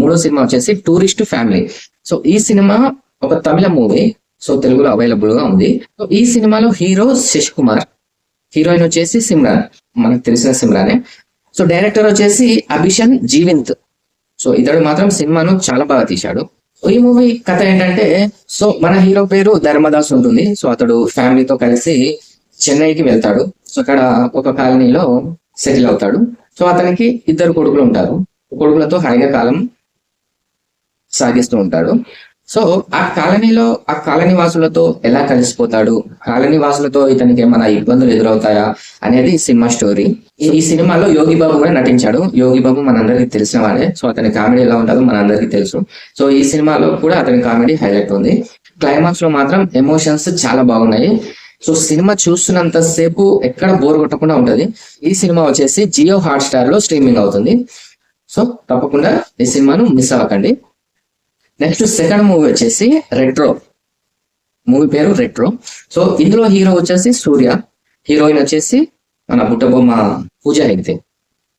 మూడో సినిమా వచ్చేసి tourist family. So ఈ సినిమా ఒక తమిళ మూవీ. సో తెలుగులో అవైలబుల్ గా ఉంది. సో ఈ సినిమాలో హీరో శశి కుమార్, హీరోయిన్ వచ్చేసి సిమ్రాన్, మనకు తెలిసిన సిమ్రానే. సో డైరెక్టర్ వచ్చేసి అభిషన్ జీవింత్. సో ఇతడు మాత్రం సినిమాను చాలా బాగా తీశాడు. ఈ మూవీ కథ ఏంటంటే, సో మన హీరో పేరు ధర్మదాస్ ఉంటుంది. సో అతడు ఫ్యామిలీతో కలిసి చెన్నైకి వెళ్తాడు. సో అక్కడ ఒక కాలనీలో సెటిల్ అవుతాడు. సో అతనికి ఇద్దరు కొడుకులు ఉంటారు. కొడుకులతో హాయిగా కాలం సాగిస్తూ ఉంటాడు. సో ఆ కాలనీ వాసులతో ఎలా కలిసిపోతాడు, కాలనీ వాసులతో ఇతనికి ఏమైనా ఇబ్బందులు ఎదురవుతాయా అనేది సినిమా స్టోరీ. ఈ సినిమాలో యోగి బాబు కూడా నటించాడు. యోగి బాబు మనందరికి తెలిసిన వాడే. సో అతని కామెడీ ఎలా ఉంటుందో మనందరికి తెలుసు. సో ఈ సినిమాలో కూడా అతని కామెడీ హైలైట్ ఉంది. క్లైమాక్స్ లో మాత్రం ఎమోషన్స్ చాలా బాగున్నాయి. సో సినిమా చూస్తున్నంత సేపు ఎక్కడ బోర్ కొట్టకుండా ఉంటది. ఈ సినిమా వచ్చేసి జియో హాట్‌స్టార్ లో స్ట్రీమింగ్ అవుతుంది. సో తప్పకుండా ఈ సినిమాను మిస్ అవ్వకండి. నెక్స్ట్ సెకండ్ మూవీ వచ్చేసి రెట్రో. మూవీ పేరు రెట్రో. సో ఇందులో హీరో వచ్చేసి సూర్య, హీరోయిన్ వచ్చేసి మన బుట్టబొమ్మ పూజా హెగ్డే.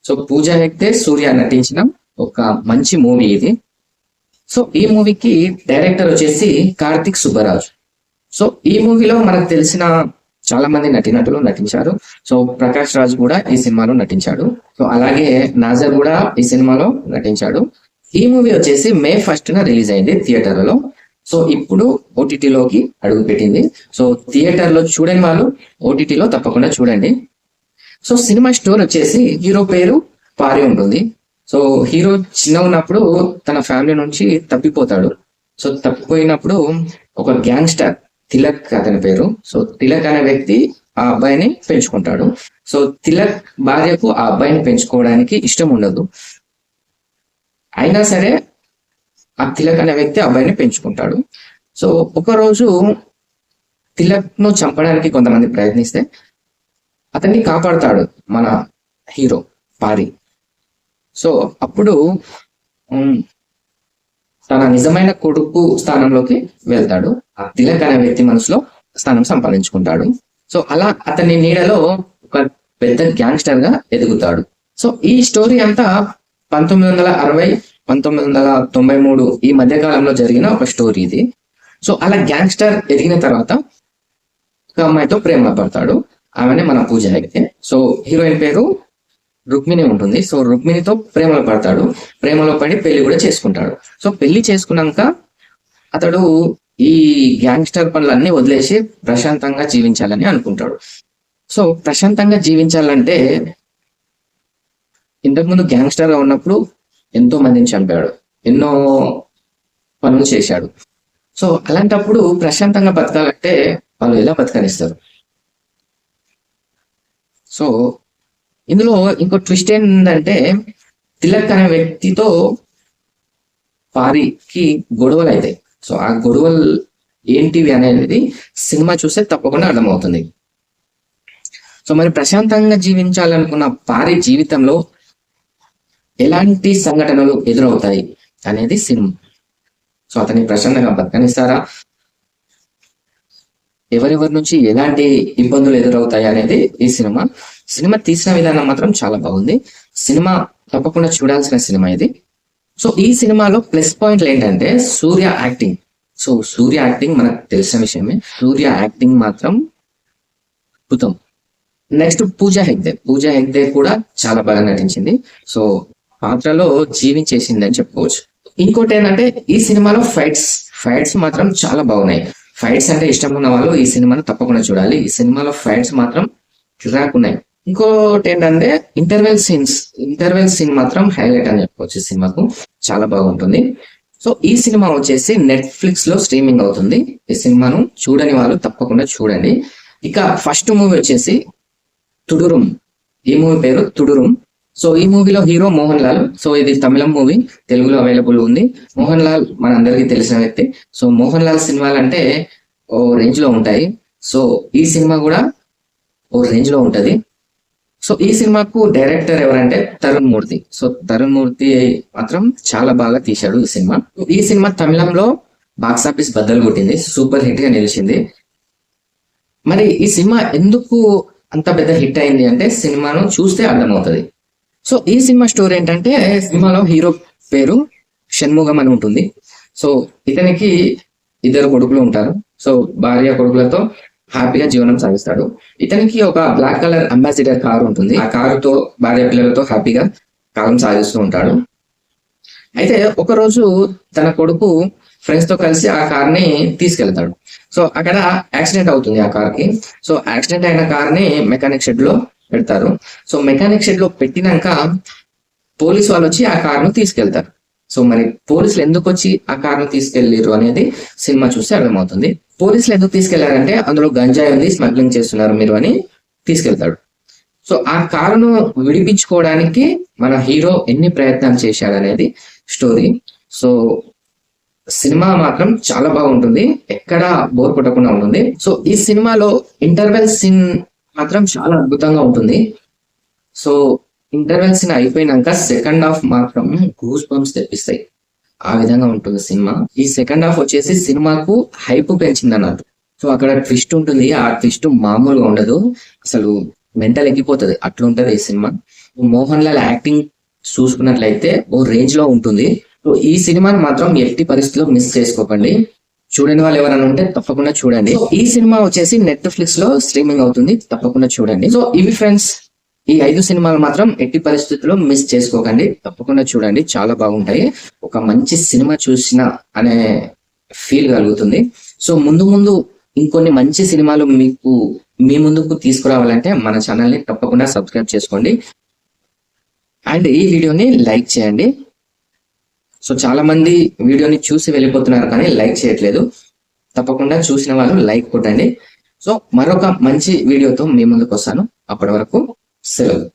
సో పూజా హెగ్డే సూర్య నటించిన ఒక మంచి మూవీ ఇది. సో ఈ మూవీకి డైరెక్టర్ వచ్చేసి కార్తిక్ సుబ్బరాజ్. సో ఈ మూవీలో మనకు తెలిసిన చాలా మంది నటీనటులు నటించారు. సో ప్రకాష్ రాజ్ కూడా ఈ సినిమాలో నటించాడు. సో అలాగే నాజర్ కూడా ఈ సినిమాలో నటించాడు. ఈ మూవీ వచ్చేసి మే 1st రిలీజ్ అయింది థియేటర్లలో. సో ఇప్పుడు ఓటీటీలోకి అడుగు పెట్టింది. సో థియేటర్లో చూడని వాళ్ళు ఓటీటీలో తప్పకుండా చూడండి. సో సినిమా స్టోరీ వచ్చేసి హీరో పేరు పారి ఉంటుంది. సో హీరో చిన్న ఉన్నప్పుడు తన ఫ్యామిలీ నుంచి తప్పిపోతాడు. సో తప్పిపోయినప్పుడు ఒక గ్యాంగ్స్టర్ తిలక్ అతని పేరు. సో తిలక్ అనే వ్యక్తి ఆ అబ్బాయిని పెంచుకుంటాడు. సో తిలక్ భార్యకు ఆ అబ్బాయిని పెంచుకోవడానికి ఇష్టం ఉండదు. అయినా సరే ఆ తిలక్ అనే వ్యక్తి అబ్బాయిని పెంచుకుంటాడు. సో ఒకరోజు తిలక్ ను చంపడానికి కొంతమంది ప్రయత్నిస్తే అతన్ని కాపాడుతాడు మన హీరో పారి. సో అప్పుడు తన నిజమైన కొడుకు స్థానంలోకి వెళ్తాడు. ఆ తిలక్ అనే వ్యక్తి మనసులో స్థానం సంపాదించుకుంటాడు. సో అలా అతని నీడలో ఒక పెద్ద గ్యాంగ్స్టర్ గా ఎదుగుతాడు. సో ఈ స్టోరీ అంతా 1960, 1993 ఈ మధ్య కాలంలో జరిగిన ఒక స్టోరీ ఇది. సో అలా గ్యాంగ్స్టర్ ఎదిగిన తర్వాత ఒక అమ్మాయితో ప్రేమ పడతాడు. ఆమెనే మన పూజ హెగ్డే. సో హీరోయిన్ పేరు రుక్మిణి ఉంటుంది. సో రుక్మిణితో ప్రేమలో పడతాడు. ప్రేమలో పడి పెళ్లి కూడా చేసుకుంటాడు. సో పెళ్లి చేసుకున్నాక అతడు ఈ గ్యాంగ్స్టర్ పనులన్నీ వదిలేసి ప్రశాంతంగా జీవించాలని అనుకుంటాడు. సో ప్రశాంతంగా జీవించాలంటే ఇంతకుముందు గ్యాంగ్స్టర్ గా ఉన్నప్పుడు ఎంతో మందిని చంపాడు, ఎన్నో పనులు చేశాడు. సో అలాంటప్పుడు ప్రశాంతంగా బతకాలంటే వాళ్ళు ఎలా బతకనిస్తారు? సో ఇందులో ఇంకో ట్విస్ట్ ఏంటంటే, తిలక్ అనే వ్యక్తితో పారికి గొడవలు అవుతాయి. సో ఆ గొడవలు ఏంటివి అనేది సినిమా చూస్తే తప్పకుండా అర్థమవుతుంది. సో మరి ప్రశాంతంగా జీవించాలనుకున్న పారి జీవితంలో ఎలాంటి సంఘటనలు ఎదురవుతాయి అనేది సినిమా. సో అతన్ని ప్రశాంతంగా బతకనిస్తారా, ఎవరెవరి నుంచి ఎలాంటి ఇబ్బందులు ఎదురవుతాయి అనేది ఈ సినిమా తీసిన విధానం మాత్రం చాలా బాగుంది. సినిమా తప్పకుండా చూడాల్సిన సినిమా ఇది. సో ఈ సినిమాలో ప్లస్ పాయింట్లు ఏంటంటే సూర్య యాక్టింగ్. సో సూర్య యాక్టింగ్ మనకు తెలిసిన విషయమే. సూర్య యాక్టింగ్ మాత్రం అద్భుతం. నెక్స్ట్ పూజా హెగ్డే కూడా చాలా బాగా నటించింది. సో పాత్రలో జీవించేసింది అని చెప్పుకోవచ్చు. ఇంకోటి ఏంటంటే ఈ సినిమాలో ఫైట్స్ మాత్రం చాలా బాగున్నాయి. ఫైట్స్ అంటే ఇష్టం ఉన్న వాళ్ళు ఈ సినిమాను తప్పకుండా చూడాలి. ఈ సినిమాలో ఫైట్స్ మాత్రం కిరాకున్నాయి. ఇంకోటి ఏంటంటే ఇంటర్వెల్ సీన్ మాత్రం హైలైట్ అని చెప్పుకోవచ్చు. ఈ సినిమాకు చాలా బాగుంటుంది. సో ఈ సినిమా వచ్చేసి నెట్ఫ్లిక్స్ లో స్ట్రీమింగ్ అవుతుంది. ఈ సినిమాను చూడని వాళ్ళు తప్పకుండా చూడండి. ఇక ఫస్ట్ మూవీ వచ్చేసి తుడురుం. ఈ మూవీ పేరు తుడురుం. సో ఈ మూవీలో హీరో మోహన్ లాల్. సో ఇది తమిళం మూవీ, తెలుగులో అవైలబుల్ ఉంది. మోహన్ లాల్ మన అందరికీ తెలిసిన వ్యక్తి. సో మోహన్ లాల్ సినిమాలు అంటే ఓ రేంజ్ లో ఉంటాయి. సో ఈ సినిమా కూడా ఓ రేంజ్ లో ఉంటది. సో ఈ సినిమాకు డైరెక్టర్ ఎవరంటే తరుణ్ మూర్తి. సో తరుణ్ మూర్తి మాత్రం చాలా బాగా తీశాడు ఈ సినిమా. ఈ సినిమా తమిళంలో బాక్సాఫీస్ బద్దలు కొట్టింది, సూపర్ హిట్ గా నిలిచింది. మరి ఈ సినిమా ఎందుకు అంత పెద్ద హిట్ అయింది అంటే సినిమాను చూస్తే అర్థమవుతుంది. సో ఈ సినిమా స్టోరీ ఏంటంటే, సినిమాలో హీరో పేరు షణ్ముఖం అని ఉంటుంది. సో ఇతనికి 2 కొడుకులు ఉంటారు. సో భార్య కొడుకులతో హ్యాపీగా జీవనం సాగిస్తాడు. ఇతనికి ఒక బ్లాక్ కలర్ అంబాసిడర్ కారు ఉంటుంది. ఆ కారుతో భార్య పిల్లలతో హ్యాపీగా కాలం సాగిస్తూ ఉంటాడు. అయితే ఒకరోజు తన కొడుకు ఫ్రెండ్స్ తో కలిసి ఆ కార్ ని తీసుకెళ్తాడు. సో అక్కడ యాక్సిడెంట్ అవుతుంది ఆ కార్ కి. సో యాక్సిడెంట్ అయిన కార్ ని మెకానిక్ షెడ్ లో పెడతారు. సో మెకానిక్ షెడ్ లో పెట్టినాక పోలీస్ వాళ్ళు వచ్చి ఆ కార్ ను తీసుకెళ్తారు. సో మరి పోలీసులు ఎందుకు వచ్చి ఆ కార్ ను తీసుకెళ్లిరు అనేది సినిమా చూస్తే అర్థమవుతుంది. పోలీసులు ఎందుకు తీసుకెళ్లారంటే అందులో గంజాయి ఉంది, స్మగ్లింగ్ చేస్తున్నారు మీరు అని తీసుకెళ్తాడు. సో ఆ కారును విడిపించుకోవడానికి మన హీరో ఎన్ని ప్రయత్నాలు చేశాడనేది స్టోరీ. సో సినిమా మాత్రం చాలా బాగుంటుంది, ఎక్కడ బోర్ కొట్టకుండా ఉంటుంది. సో ఈ సినిమాలో ఇంటర్వెల్ సీన్ మాత్రం చాలా అద్భుతంగా ఉంటుంది. సో ఇంటర్వెల్ సీన్ అయిపోయినాక సెకండ్ హాఫ్ మాత్రం గూస్ బంప్స్ తెప్పిస్తాయి, ఆ విధంగా ఉంటుంది సినిమా. ఈ సెకండ్ హాఫ్ వచ్చేసి సినిమాకు హైప్ పెంచింది అన్నట్టు. సో అక్కడ ట్విస్ట్ ఉంటుంది, ఆ ట్విస్ట్ మామూలుగా ఉండదు, అసలు మెంటల్ ఎక్కిపోతుంది, అట్లుంటది ఈ సినిమా. మోహన్ లాల్ యాక్టింగ్ చూసుకున్నట్లయితే ఓ రేంజ్ లో ఉంటుంది. సో ఈ సినిమాని మాత్రం ఎట్టి పరిస్థితిలో మిస్ చేసుకోకండి. చూడని వాళ్ళు ఎవరైనా ఉంటే తప్పకుండా చూడండి. ఈ సినిమా వచ్చేసి నెట్ఫ్లిక్స్ లో స్ట్రీమింగ్ అవుతుంది, తప్పకుండా చూడండి. సో ఇవి ఫ్రెండ్స్, ఈ 5 సినిమాలు మాత్రం ఎట్టి పరిస్థితుల్లో మిస్ చేసుకోకండి, తప్పకుండా చూడండి, చాలా బాగుంటాయి. ఒక మంచి సినిమా చూసిన అనే ఫీల్ కలుగుతుంది. సో ముందు ముందు ఇంకొన్ని మంచి సినిమాలు మీకు మీ ముందుకు తీసుకురావాలంటే మన ఛానల్ ని తప్పకుండా సబ్స్క్రైబ్ చేసుకోండి అండ్ ఈ వీడియోని లైక్ చేయండి. సో చాలా మంది వీడియోని చూసి వెళ్ళిపోతున్నారు కానీ లైక్ చేయట్లేదు, తప్పకుండా చూసిన వాళ్ళు లైక్ కొట్టండి. సో మరొక మంచి వీడియోతో మీ ముందుకు వస్తాను, అప్పటి వరకు సెలవు.